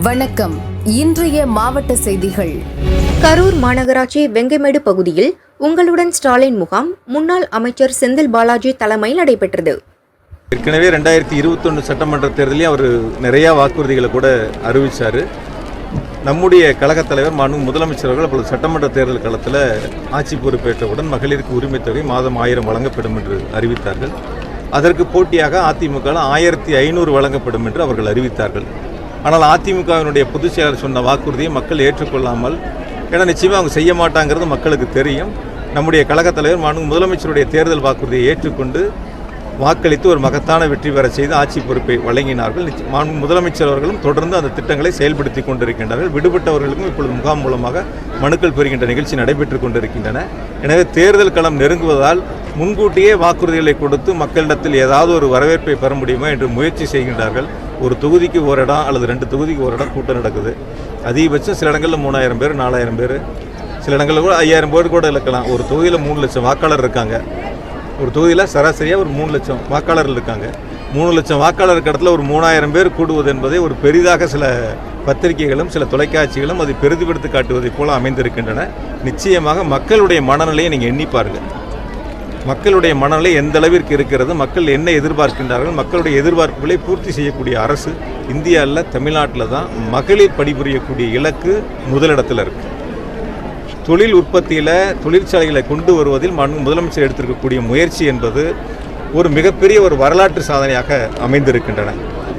வணக்கம். இன்றைய மாவட்ட செய்திகள். கரூர் மாநகராட்சி வெங்கமேடு பகுதியில் உங்களுடன் ஸ்டாலின் முகாம் முன்னாள் அமைச்சர் செந்தில் பாலாஜி தலைமையில் நடைபெற்றது. ஏற்கனவே 2021 சட்டமன்ற தேர்தலில் அவர் நிறைய வாக்குறுதிகளை கூட அறிவித்தார். நம்முடைய கழகத் தலைவர் மாண்பு முதலமைச்சர் அவர்கள் அப்பொழுது சட்டமன்ற தேர்தல் காலத்தில் ஆட்சி பொறுப்பேற்றவுடன் மகளிருக்கு உரிமை தொகை மாதம் 1000 வழங்கப்படும் என்று அறிவித்தார்கள். அதற்கு போட்டியாக அதிமுக 1500 வழங்கப்படும் என்று அவர்கள் அறிவித்தார்கள். ஆனால் அதிமுகவினுடைய பொதுச் செயலாளர் சொன்ன வாக்குறுதியை மக்கள் ஏற்றுக்கொள்ளாமல், ஏன்னா நிச்சயமாக அவங்க செய்ய மாட்டாங்கிறது மக்களுக்கு தெரியும். நம்முடைய கழகத் தலைவர் மாண்பு முதலமைச்சருடைய தேர்தல் வாக்குறுதியை ஏற்றுக்கொண்டு வாக்களித்து ஒரு மகத்தான வெற்றி பெற செய்து ஆட்சி பொறுப்பை வழங்கினார்கள். மாண்பு முதலமைச்சர் அவர்களும் தொடர்ந்து அந்த திட்டங்களை செயல்படுத்தி கொண்டிருக்கின்றார்கள். விடுபட்டவர்களுக்கும் இப்பொழுது முகாம் மூலமாக மனுக்கள் பெறுகின்ற நிகழ்ச்சி நடைபெற்று கொண்டிருக்கின்றன. எனவே தேர்தல் களம் நெருங்குவதால் முன்கூட்டியே வாக்குறுதிகளை கொடுத்து மக்களிடத்தில் ஏதாவது ஒரு வரவேற்பை பெற முடியுமா என்று முயற்சி செய்கின்றார்கள். ஒரு தொகுதிக்கு ஒரு இடம் அல்லது 2 தொகுதிக்கு ஒரு இடம் கூட்டம் நடக்குது. அதிகபட்சம் சில இடங்களில் 3000 பேர் 4000 பேர், சில இடங்களில் கூட 5000 பேர் கூட இருக்கலாம். ஒரு தொகுதியில் 3 லட்சம் வாக்காளர் இருக்காங்க. ஒரு தொகுதியில் சராசரியாக ஒரு 3 லட்சம் வாக்காளர்கள் இருக்காங்க. 3 லட்சம் வாக்காளர் இடத்துல ஒரு 3000 பேர் கூடுவது என்பதை ஒரு பெரிதாக சில பத்திரிகைகளும் சில தொலைக்காட்சிகளும் அதை பெரிதுபடுத்தி காட்டுவதைப் போல அமைந்திருக்கின்றன. நிச்சயமாக மக்களுடைய மனநிலையை நீங்கள் எண்ணி பாருங்கள். மக்களுடைய மனநிலை எந்த அளவிற்கு இருக்கிறது, மக்கள் என்ன எதிர்பார்க்கின்றார்கள், மக்களுடைய எதிர்பார்ப்புகளை பூர்த்தி செய்யக்கூடிய அரசு இந்தியாவில் தமிழ்நாட்டில் தான். மகளிர் பணிபுரியக்கூடிய இலக்கு முதலிடத்தில் இருக்குது. தொழில் உற்பத்தியில் தொழிற்சாலைகளை கொண்டு வருவதில் முதலமைச்சர் எடுத்திருக்கக்கூடிய முயற்சி என்பது ஒரு மிகப்பெரிய ஒரு வரலாற்று சாதனையாக அமைந்திருக்கின்றன.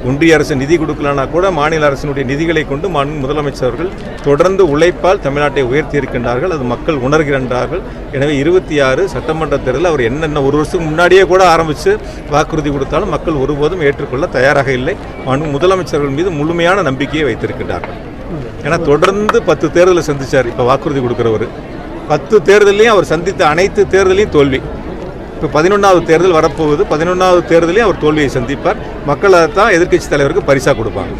ஒன்றிய அரசு நிதி கொடுக்கலனா கூட மாநில அரசினுடைய நிதிகளை கொண்டு முதலமைச்சர்கள் தொடர்ந்து உழைப்பால் தமிழ்நாட்டை உயர்த்தி இருக்கின்றார்கள். அது மக்கள் உணர்கின்றார்கள். எனவே 26 சட்டமன்ற தேர்தலில் அவர் என்னென்ன ஒரு வருஷத்துக்கு முன்னாடியே கூட ஆரம்பித்து வாக்குறுதி கொடுத்தாலும் மக்கள் ஒருபோதும் ஏற்றுக்கொள்ள தயாராக இல்லை. முதலமைச்சர்கள் மீது முழுமையான நம்பிக்கையை வைத்திருக்கின்றார்கள். ஏன்னா தொடர்ந்து 10 தேர்தலை சந்தித்தார். இப்போ வாக்குறுதி கொடுக்குறவர் 10 தேர்தலையும் அவர் சந்தித்த அனைத்து தேர்தலையும் தோல்வி. இப்போ 11வது தேர்தல் வரப்போகுது. 11வது தேர்தலையும் அவர் தோல்வியை சந்திப்பார். மக்கள் அதைத்தான் எதிர்க்கட்சி தலைவருக்கு பரிசா கொடுப்பாங்க.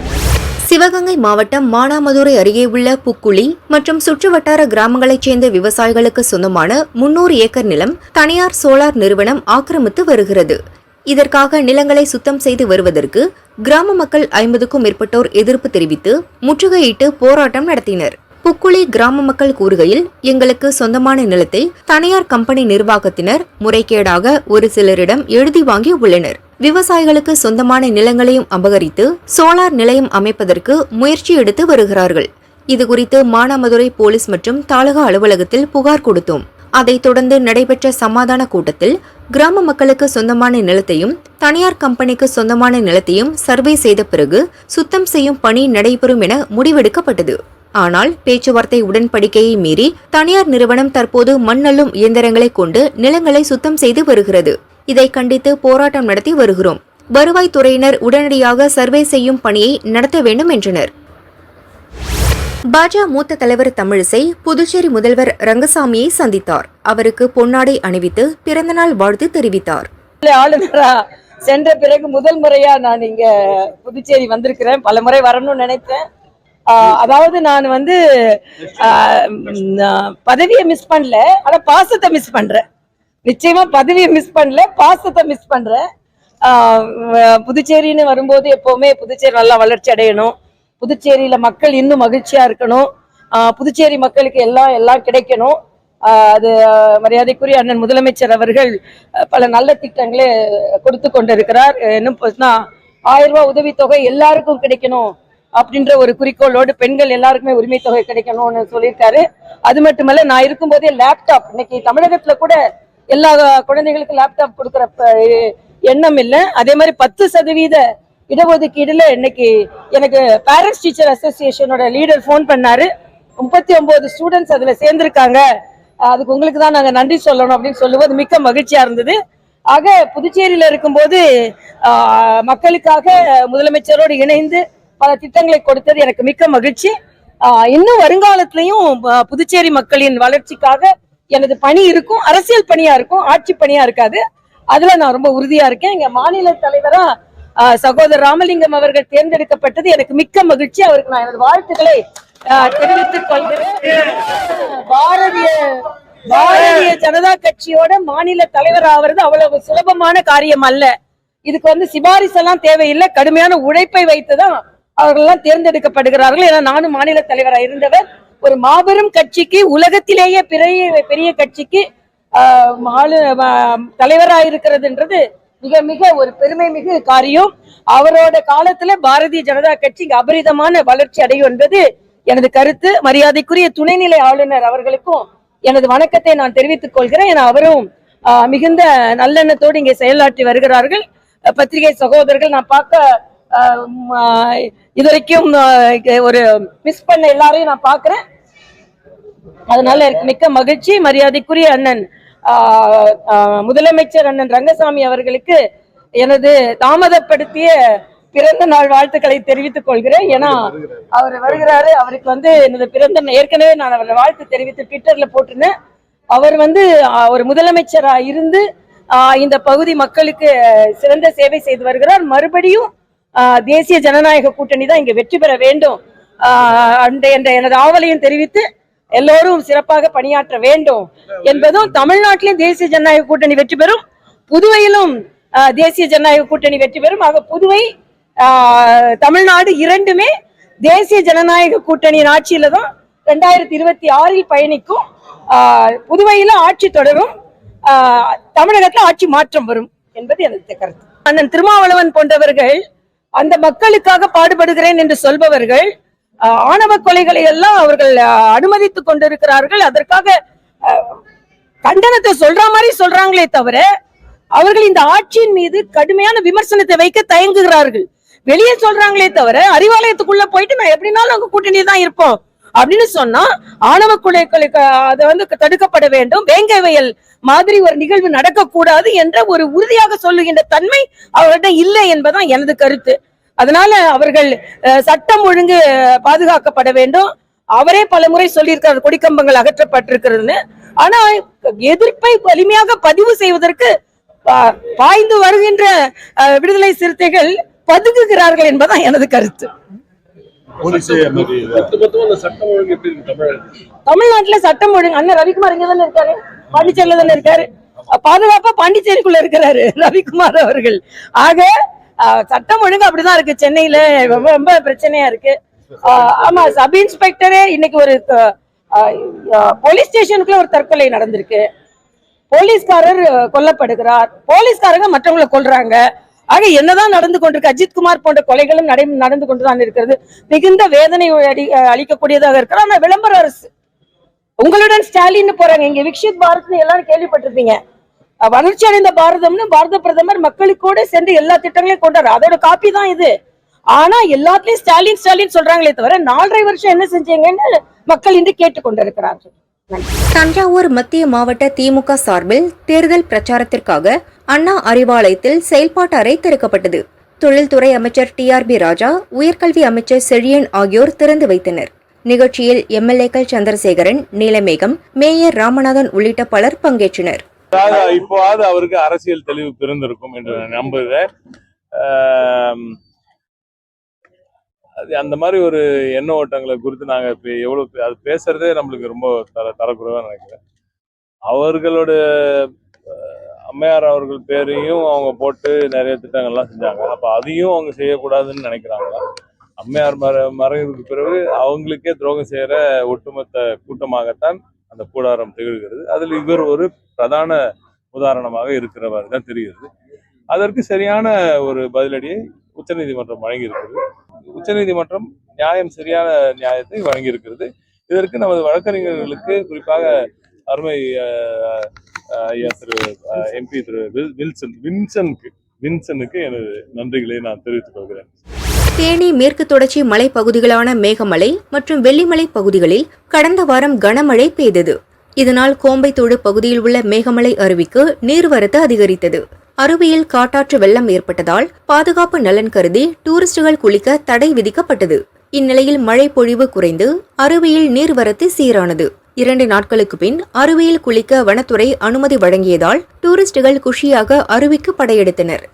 சிவகங்கை மாவட்டம் மானாமதுரை அருகே உள்ள புக்குளி மற்றும் சுற்றுவட்டார கிராமங்களைச் சேர்ந்த விவசாயிகளுக்கு சொந்தமான 300 ஏக்கர் நிலம் தனியார் சோலார் நிறுவனம் ஆக்கிரமித்து வருகிறது. இதற்காக நிலங்களை சுத்தம் செய்து வருவதற்கு கிராம மக்கள் 50க்கும் மேற்பட்டோர் எதிர்ப்பு தெரிவித்து முற்றுகையிட்டு போராட்டம் நடத்தினர். புக்குளி கிராம மக்கள் கூறுகையில், எங்களுக்கு சொந்தமான நிலத்தை தனியார் கம்பெனி நிர்வாகத்தினர் முறைகேடாக ஒரு சிலரிடம் எழுதி வாங்கி உள்ளனர். விவசாயிகளுக்கு சொந்தமான நிலங்களையும் அபகரித்து சோலார் நிலையம் அமைப்பதற்கு முயற்சி எடுத்து வருகிறார்கள். இதுகுறித்து மானாமதுரை போலீஸ் மற்றும் தாலுகா அலுவலகத்தில் புகார் கொடுத்தோம். அதைத் தொடர்ந்து நடைபெற்ற சமாதான கூட்டத்தில் கிராம மக்களுக்கு சொந்தமான நிலத்தையும் தனியார் கம்பெனிக்கு சொந்தமான நிலத்தையும் சர்வே செய்த பிறகு சுத்தம் செய்யும் பணி நடைபெறும் என முடிவெடுக்கப்பட்டது. ஆனால் பேச்சுவார்த்தை உடன்படிக்கையை மீறி தனியார் நிறுவனம் தற்போது மண்ணள்ளும் இயந்திரங்களை கொண்டு நிலங்களை சுத்தம் செய்து வருகிறது. இதை கண்டித்து போராட்டம் நடத்தி வருகிறோம். வருவாய்த்துறையினர் உடனடியாக சர்வே செய்யும் பணியை நடத்த வேண்டும் என்றனர். பாஜக மூத்த தலைவர் தமிழிசை புதுச்சேரி முதல்வர் ரங்கசாமியை சந்தித்தார். அவருக்கு பொன்னாடை அணிவித்து பிறந்தநாள் வாழ்த்து தெரிவித்தார். ஆளுநரா சென்ற பிறகு முதல் முறையா நான் இங்க புதுச்சேரி வந்திருக்கிறேன். பல முறை வரணும்னு நினைத்தேன். அதாவது நான் பதவியை மிஸ் பண்ணல, ஆனா பாசத்தை மிஸ் பண்றேன். நிச்சயமா பதவியை மிஸ் பண்ணல, பாசத்தை மிஸ் பண்றேன். புதுச்சேரின்னு வரும்போது எப்பவுமே புதுச்சேரி நல்லா வளர்ச்சி அடையணும், புதுச்சேரியில மக்கள் இன்னும் மகிழ்ச்சியா இருக்கணும், புதுச்சேரி மக்களுக்கு எல்லாம் கிடைக்கணும். அது மரியாதைக்குரிய அண்ணன் முதலமைச்சர் அவர்கள் பல நல்ல திட்டங்களை கொடுத்து கொண்டிருக்கிறார். இன்னும் 1000 ரூபாய் உதவித்தொகை எல்லாருக்கும் கிடைக்கணும் அப்படின்ற ஒரு குறிக்கோளோடு பெண்கள் எல்லாருக்குமே உரிமை தொகை கிடைக்கணும்னு சொல்லியிருக்காரு. அது மட்டுமல்ல, நான் இருக்கும்போதே லேப்டாப், இன்னைக்கு தமிழகத்துல கூட எல்லா குழந்தைகளுக்கும் லேப்டாப் கொடுக்குற எண்ணம் இல்லை. அதே மாதிரி 10% இடஒதுக்கீடுல இன்னைக்கு எனக்கு பேரண்ட்ஸ் டீச்சர் அசோசியேஷனோட லீடர் போன் பண்ணாரு. 39 ஸ்டூடெண்ட்ஸ் அதுல சேர்ந்திருக்காங்க, அதுக்கு உங்களுக்கு தான் நாங்க நன்றி சொல்லணும் அப்படின்னு சொல்லும்போது மிக்க மகிழ்ச்சியா இருந்தது. ஆக புதுச்சேரியில இருக்கும்போது மக்களுக்காக முதலமைச்சரோடு இணைந்து பல திட்டங்களை கொடுத்தது எனக்கு மிக்க மகிழ்ச்சி. இன்னும் வருங்காலத்திலையும் புதுச்சேரி மக்களின் வளர்ச்சிக்காக எனது பணி இருக்கும். அரசியல் பணியா இருக்கும், ஆட்சி பணியா இருக்காது. அதுல நான் ரொம்ப உறுதியா இருக்கேன். இங்க மாநில தலைவரா சகோதரர் ராமலிங்கம் அவர்கள் தேர்ந்தெடுக்கப்பட்டது எனக்கு மிக்க மகிழ்ச்சி. அவருக்கு நான் எனது வாழ்த்துக்களை தெரிவித்துக் கொள்கிறேன். பாரதிய ஜனதா கட்சியோட மாநில தலைவர் ஆவது அவ்வளவு சுலபமான காரியம் அல்ல. இதுக்கு சிபாரிசு எல்லாம் தேவையில்லை. கடுமையான உழைப்பை வைத்துதான் அவர்கள்லாம் தேர்ந்தெடுக்கப்படுகிறார்கள். ஏன்னா நானும் மாநில தலைவராக இருந்தவர். ஒரு மாபெரும் கட்சிக்கு, உலகத்திலேயே பெரிய கட்சிக்கு தலைவராக இருக்கிறதுன்றது மிக மிக ஒரு பெருமை மிகு காரியம். அவரோட காலத்துல பாரதிய ஜனதா கட்சி அபரிதமான வளர்ச்சி அடையும் என்பது எனது கருத்து. மரியாதைக்குரிய துணைநிலை ஆளுநர் அவர்களுக்கும் எனது வணக்கத்தை நான் தெரிவித்துக் கொள்கிறேன். ஏன்னா அவரும் மிகுந்த நல்லெண்ணத்தோடு இங்கே செயலாற்றி வருகிறார்கள். பத்திரிகை சகோதரர்கள் நான் பார்க்க இதுவரைக்கும் ஒரு மிஸ் பண்ண எல்லாரையும் நான் பார்க்கிறேன். அதனால எனக்கு மிக்க மகிழ்ச்சி. மரியாதைக்குரிய அண்ணன் முதலமைச்சர் அண்ணன் ரங்கசாமி அவர்களுக்கு எனது தாமதப்படுத்திய பிறந்த நாள் வாழ்த்துக்களை தெரிவித்துக் கொள்கிறேன். ஏன்னா அவர் வருகிறாரு. அவருக்கு எனது பிறந்த ஏற்கனவே நான் அவரை வாழ்த்து தெரிவித்து ட்விட்டர்ல போட்டிருந்தேன். அவர் ஒரு முதலமைச்சரா இருந்து இந்த பகுதி மக்களுக்கு சிறந்த சேவை செய்து வருகிறார். மறுபடியும் தேசிய ஜனநாயக கூட்டணி தான் இங்க வெற்றி பெற வேண்டும் என்ற எனது ஆவலையும் தெரிவித்து எல்லோரும் சிறப்பாக பணியாற்ற வேண்டும் என்பதும், தமிழ்நாட்டிலும் தேசிய ஜனநாயக கூட்டணி வெற்றி பெறும், புதுவையிலும் தேசிய ஜனநாயக கூட்டணி வெற்றி பெறும். ஆக புதுவை தமிழ்நாடு இரண்டுமே தேசிய ஜனநாயக கூட்டணியின் ஆட்சியில தான் 2026 பயணிக்கும். புதுவையில ஆட்சி தொடரும், தமிழகத்தில் ஆட்சி மாற்றம் வரும் என்பது எனது கருத்து. அண்ணன் திருமாவளவன் போன்றவர்கள் அந்த மக்களுக்காக பாடுபடுகிறேன் என்று சொல்பவர்கள் ஆணவ கொலைகளை எல்லாம் அவர்கள் அனுமதித்துக் கொண்டிருக்கிறார்கள். அதற்காக கண்டனத்தை சொல்ற மாதிரி சொல்றாங்களே தவிர அவர்கள் இந்த ஆட்சியின் மீது கடுமையான விமர்சனத்தை வைக்க தயங்குகிறார்கள். வெளியே சொல்றாங்களே தவிர அறிவாலயத்துக்குள்ள போயிட்டு நான் எப்படினாலும் அங்க கூட்டணி தான் இருப்போம் அப்படின்னு சொன்னா ஆணவ கொலைகளுக்கு அதை தடுக்கப்பட வேண்டும், வேங்கை வயல் மாதிரி ஒரு நிகழ்வு நடக்கக்கூடாது என்ற ஒரு உறுதியாக சொல்லுகின்ற தன்மை அவர்களிடம் இல்லை என்பதுதான் எனது கருத்து. அதனால அவர்கள் சட்டம் ஒழுங்கு பாதுகாக்கப்பட வேண்டும். அவரே பல முறை சொல்லியிருக்கிறார் கொடிக்கம்பங்கள் அகற்றப்பட்டிருக்கிறதுன்னு. ஆனா எதிர்ப்பை வலிமையாக பதிவு செய்வதற்கு பாய்ந்து வருகின்ற விடுதலை சிறுத்தைகள் பதுங்குகிறார்கள் என்பதுதான் எனது கருத்து. தமிழ்நாட்டுல சட்டம் ஒழுங்கு அண்ணன் ரவிக்குமார் இங்க தானே இருக்காரு, பாண்டிச்சேரியில தானே இருக்காரு, பாதுகாப்பா பாண்டிச்சேரிக்குள்ள இருக்கிறாரு ரவிக்குமார் அவர்கள். ஆக சட்டம் ஒழுங்கு அப்படிதான் இருக்கு. சென்னையில ரொம்ப பிரச்சனையா இருக்கு. ஆமா, சப் இன்ஸ்பெக்டரே இன்னைக்கு ஒரு போலீஸ் ஸ்டேஷனுக்குள்ள ஒரு தற்கொலை நடந்திருக்கு. போலீஸ்காரர் கொல்லப்படுகிறார், போலீஸ்காரங்க மற்றவங்களை கொல்றாங்க. ஆக என்னதான் நடந்து கொண்டிருக்கு, அஜித்குமார் போன்ற கொலைகளும் நடந்து கொண்டுதான் இருக்கிறது. மிகுந்த வேதனை அளிக்கக்கூடியதாக இருக்கிறது. ஆனா விளம்பர அரசு உங்களுடன் ஸ்டாலின் போறாங்க, இங்க விக்ஷித் பாரத்னு எல்லாரும் கேள்விப்பட்டிருப்பீங்க. வளர்ச்சி அடைந்த பாரதம்னு பாரத பிரதமர் மக்களுக்கூட சென்று எல்லா திட்டங்களையும் கொண்டாரு. அதோட காப்பி தான் இது. ஆனா எல்லாத்துலயும் ஸ்டாலின் ஸ்டாலின் சொல்றாங்களே தவிர 4.5 வருஷம் என்ன செஞ்சீங்கன்னு மக்கள் இன்று கேட்டுக்கொண்டிருக்கிறார்கள். தஞ்சாவூர் மத்திய மாவட்ட திமுக சார்பில் தேர்தல் பிரச்சாரத்திற்காக அண்ணா அறிவாலயத்தில் செயல்பாட்டு அறை திறக்கப்பட்டது. தொழில்துறை அமைச்சர் TRB ராஜா, உயர்கல்வி அமைச்சர் செழியன் ஆகியோர் திறந்து வைத்தனர். நிகழ்ச்சியில் எம்எல்ஏக்கள் சந்திரசேகரன், நீலமேகம், மேயர் ராமநாதன் உள்ளிட்ட பலர் பங்கேற்றனர். இப்போது அவருக்கு அரசியல் தெளிவு பிறந்திருக்கும் என்று நம்புகிறேன். அந்த மாதிரி ஒரு எண்ண ஓட்டங்களை குறித்து நாங்க எவ்வளவு அது பேசுறதே நம்மளுக்கு ரொம்ப தரக்குறைவா நினைக்கிறேன். அவர்களோட அம்மையார் அவர்கள் பேரையும் அவங்க போட்டு நிறைய திட்டங்கள்லாம் செஞ்சாங்க. அப்ப அதையும் அவங்க செய்யக்கூடாதுன்னு நினைக்கிறாங்களா? அம்மையார் மறைவுக்கு பிறகு அவங்களுக்கே துரோகம் செய்யற ஒட்டுமொத்த கூட்டமாகத்தான் அந்த கூடாரம் திகழ்கிறது. அதில் இவர் ஒரு பிரதான உதாரணமாக இருக்கிறவர் தான் தெரிகிறது. அதற்கு சரியான ஒரு பதிலடியை உச்சநீதிமன்றம் வழங்கியிருக்கிறது. உச்சநீதிமன்றம் சரியான நியாயத்தை வழங்கியிருக்கிறது. இதற்கு நமது வழக்கறிஞர்களுக்கு, குறிப்பாக அருமை ஐயா திரு MP திரு வின்சனுக்கு எனது நன்றிகளை நான் தெரிவித்துக் கொள்கிறேன். தேனி மேற்கு தொடர்ச்சி மலைப்பகுதிகளான மேகமலை மற்றும் வெள்ளிமலை பகுதிகளில் கடந்த வாரம் கனமழை பெய்தது. இதனால் கோம்பைத்தோடு பகுதியில் உள்ள மேகமலை அருவிக்கு நீர்வரத்து அதிகரித்தது. அருவியில் காட்டாற்று வெள்ளம் ஏற்பட்டதால் பாதுகாப்பு நலன் கருதி டூரிஸ்டுகள் குளிக்க தடை விதிக்கப்பட்டது. இந்நிலையில் மழை பொழிவு குறைந்து அருவியில் நீர்வரத்து சீரானது. 2 நாட்களுக்கு பின் அருவியில் குளிக்க வனத்துறை அனுமதி வழங்கியதால் டூரிஸ்டுகள் குஷியாக அருவிக்கு படையெடுத்தனர்.